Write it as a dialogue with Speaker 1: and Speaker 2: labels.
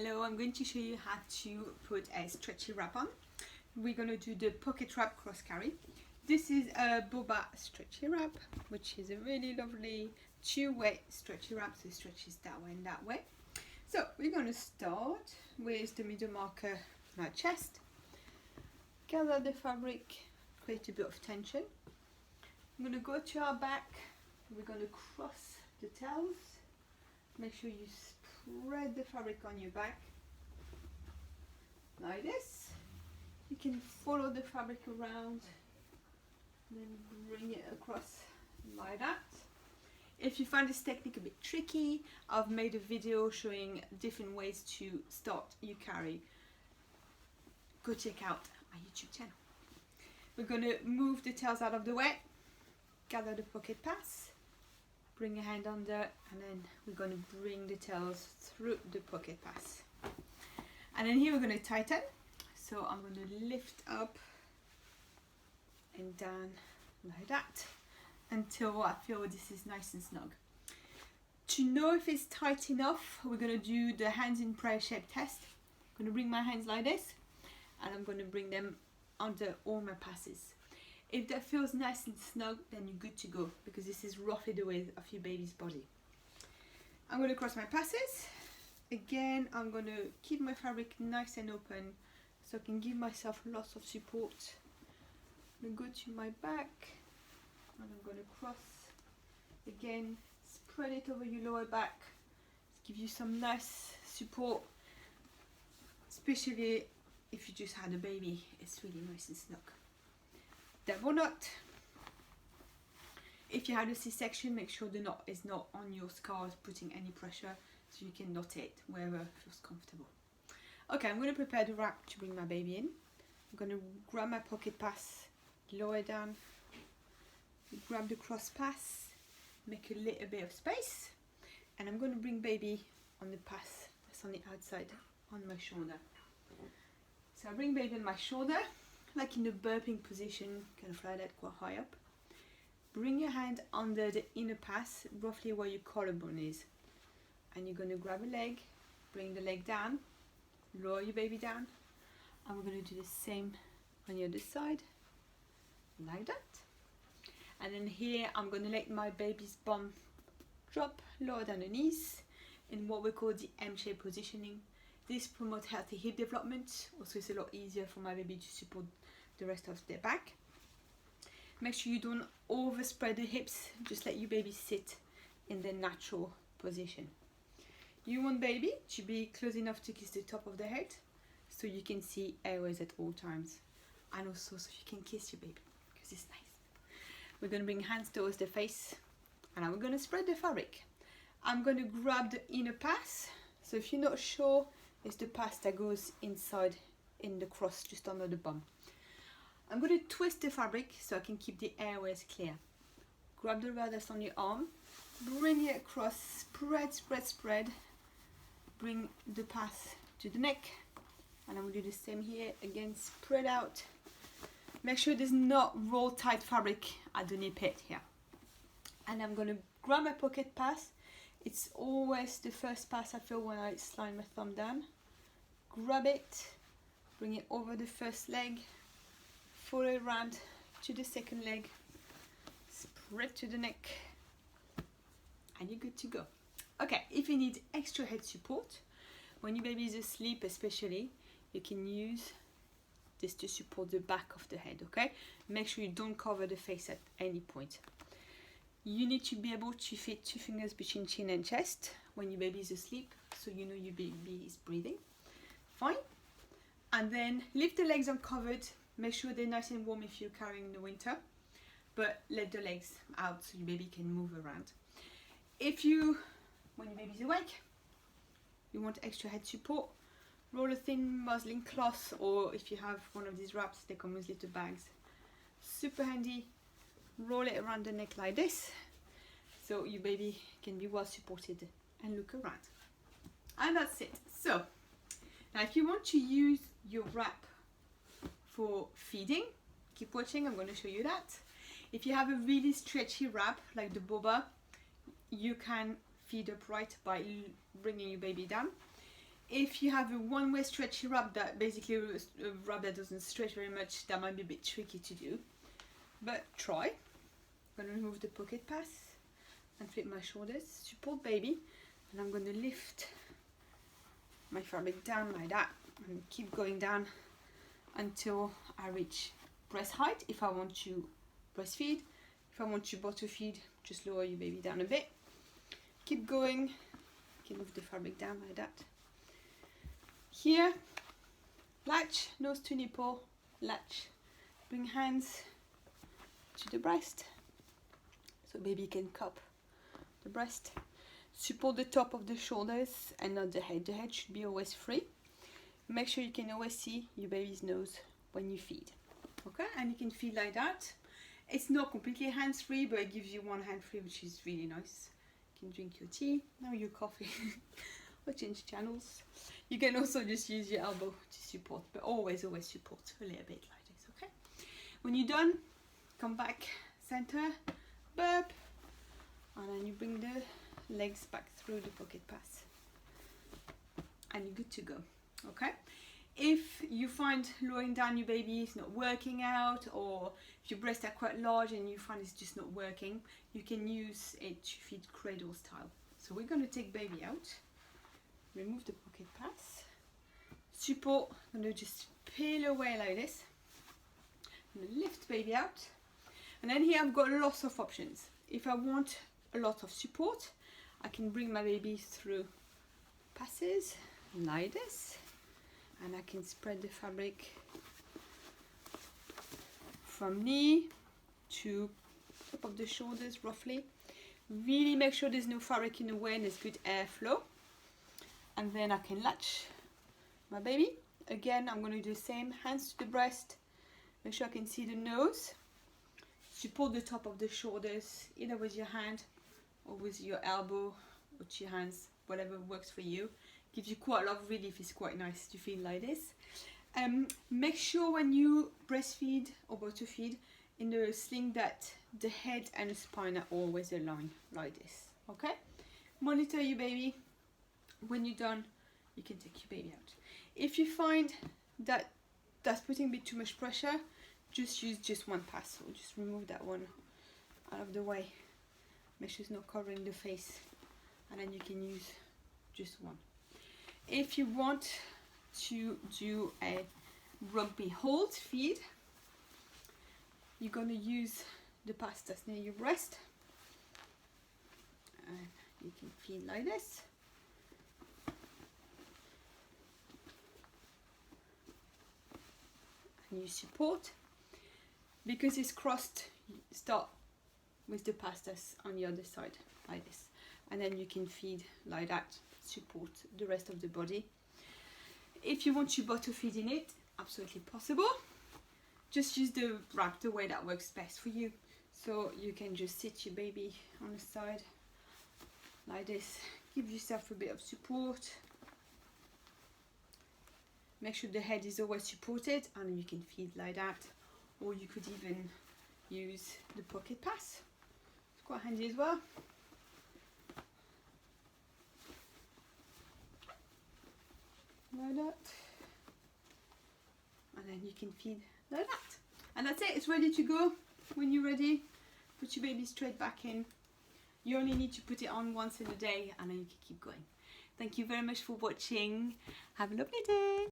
Speaker 1: Hello, I'm going to show you how to put a stretchy wrap on. We're going to do the pocket wrap cross carry. This is a Boba stretchy wrap, which is a really lovely two-way stretchy wrap, so it stretches that way and that way. So we're going to start with the middle marker on our chest. Gather the fabric, create a bit of tension. I'm going to go to our back. We're going to cross the tails. Make sure you spread the fabric on your back like this. You can follow the fabric around, then bring it across like that. If you find this technique a bit tricky, I've made a video showing different ways to start your carry. Go check out my YouTube channel. We're going to move the tails out of the way, gather the pocket pass, bring your hand under, and then we're going to bring the tails through the pocket pass. And then here we're going to tighten. So I'm going to lift up and down like that until I feel this is nice and snug. To know if it's tight enough, we're going to do the hands in prayer shape test. I'm going to bring my hands like this, and I'm going to bring them under all my passes. If that feels nice and snug, then you're good to go, because this is roughly the width of your baby's body. I'm going to cross my passes. Again, I'm going to keep my fabric nice and open so I can give myself lots of support. I'm going to go to my back, and I'm going to cross. Again, spread it over your lower back. Give you some nice support, especially if you just had a baby. It's really nice and snug. Double knot. If you had a C-section, make sure the knot is not on your scars, putting any pressure, so you can knot it wherever feels comfortable. Okay, I'm going to prepare the wrap to bring my baby in. I'm going to grab my pocket pass, lower down, grab the cross pass, make a little bit of space, and I'm going to bring baby on the pass that's on the outside, on my shoulder. So I bring baby on my shoulder, like in the burping position, kind of like that, quite high up. Bring your hand under the inner pass, roughly where your collarbone is. And you're going to grab a leg, bring the leg down, lower your baby down. And we're going to do the same on the other side, like that. And then here, I'm going to let my baby's bum drop lower than the knees in what we call the M-shaped positioning. This promotes healthy hip development. Also, it's a lot easier for my baby to support the rest of their back. Make sure you don't overspread the hips. Just let your baby sit in their natural position. You want baby to be close enough to kiss the top of the head, so you can see airways at all times, and also so you can kiss your baby, because it's nice. We're going to bring hands towards the face, and now we're going to spread the fabric. I'm going to grab the inner pass. So if you're not sure, it's the pass that goes inside in the cross just under the bum. I'm going to twist the fabric so I can keep the airways clear. Grab the rod that's on your arm, bring it across, spread, spread, spread. Bring the pass to the neck, and I will do the same here. Again, spread out. Make sure there's not raw tight fabric at the knee pit here. And I'm going to grab my pocket pass. It's always the first pass I feel when I slide my thumb down. Grab it, bring it over the first leg, follow around to the second leg, spread to the neck, and you're good to go. Okay, if you need extra head support, when your baby is asleep especially, you can use this to support the back of the head, okay? Make sure you don't cover the face at any point. You need to be able to fit 2 fingers between chin and chest when your baby is asleep, so you know your baby is breathing. Fine. And then leave the legs uncovered. Make sure they're nice and warm if you're carrying in the winter, but let the legs out so your baby can move around. When your baby's awake, you want extra head support, roll a thin muslin cloth, or if you have one of these wraps, they come with little bags. Super handy. Roll it around the neck like this, so your baby can be well supported and look around. And that's it. So, now if you want to use your wrap for feeding, keep watching, I'm going to show you that. If you have a really stretchy wrap, like the Boba, you can feed upright by bringing your baby down. If you have a one-way stretchy wrap, that basically a wrap that doesn't stretch very much, that might be a bit tricky to do, but try. I'm going to remove the pocket pass and flip my shoulders, support baby, and I'm going to lift my fabric down like that and keep going down until I reach breast height. If I want to breastfeed, if I want to bottle feed, just lower your baby down a bit. Keep going. You can move the fabric down like that. Here, latch, nose to nipple, latch, bring hands to the breast so baby can cup the breast. Support the top of the shoulders and not the head. The head should be always free. Make sure you can always see your baby's nose when you feed. Okay, and you can feed like that. It's not completely hands-free, but it gives you one hand free, which is really nice. You can drink your tea, now your coffee, or change channels. You can also just use your elbow to support, but always support a little bit like this, okay? When you're done, come back center, burp, and then you bring the legs back through the pocket pass. And you're good to go, okay? If you find lowering down your baby is not working out, or if your breasts are quite large and you find it's just not working, you can use it to feed cradle style. So we're going to take baby out. Remove the pocket pass, support, I'm going to just peel away like this, I'm going to lift baby out, and then here I've got lots of options. If I want a lot of support, I can bring my baby through passes like this, and I can spread the fabric from knee to top of the shoulders roughly. Really make sure there's no fabric in the way and there's good airflow. And then I can latch my baby. Again, I'm going to do the same, hands to the breast. Make sure I can see the nose. Support the top of the shoulders, either with your hand or with your elbow or to your hands, whatever works for you. Gives you quite a lot of relief, it's quite nice to feel like this. Make sure when you breastfeed or bottle feed in the sling that the head and the spine are always aligned like this, okay? Monitor your baby. When you're done, you can take your baby out. If you find that that's putting a bit too much pressure, just use just one pass, or just remove that one out of the way. Make sure it's not covering the face, and then you can use just one. If you want to do a rugby hold feed, you're going to use the pass that's near your breast, and you can feed like this. And you support. Because it's crossed, start with the pass that's on the other side like this, and then you can feed like that, support the rest of the body. If you want to bottle feed in it, absolutely possible. Just use the wrap the way that works best for you. So you can just sit your baby on the side like this, give yourself a bit of support. Make sure the head is always supported, and you can feed like that, or you could even use the pocket pass. It's quite handy as well. Like that, and then you can feed like that, and that's it. It's ready to go. When you're ready, put your baby straight back in. You only need to put it on once in a day, and then you can keep going. Thank you very much for watching. Have a lovely day.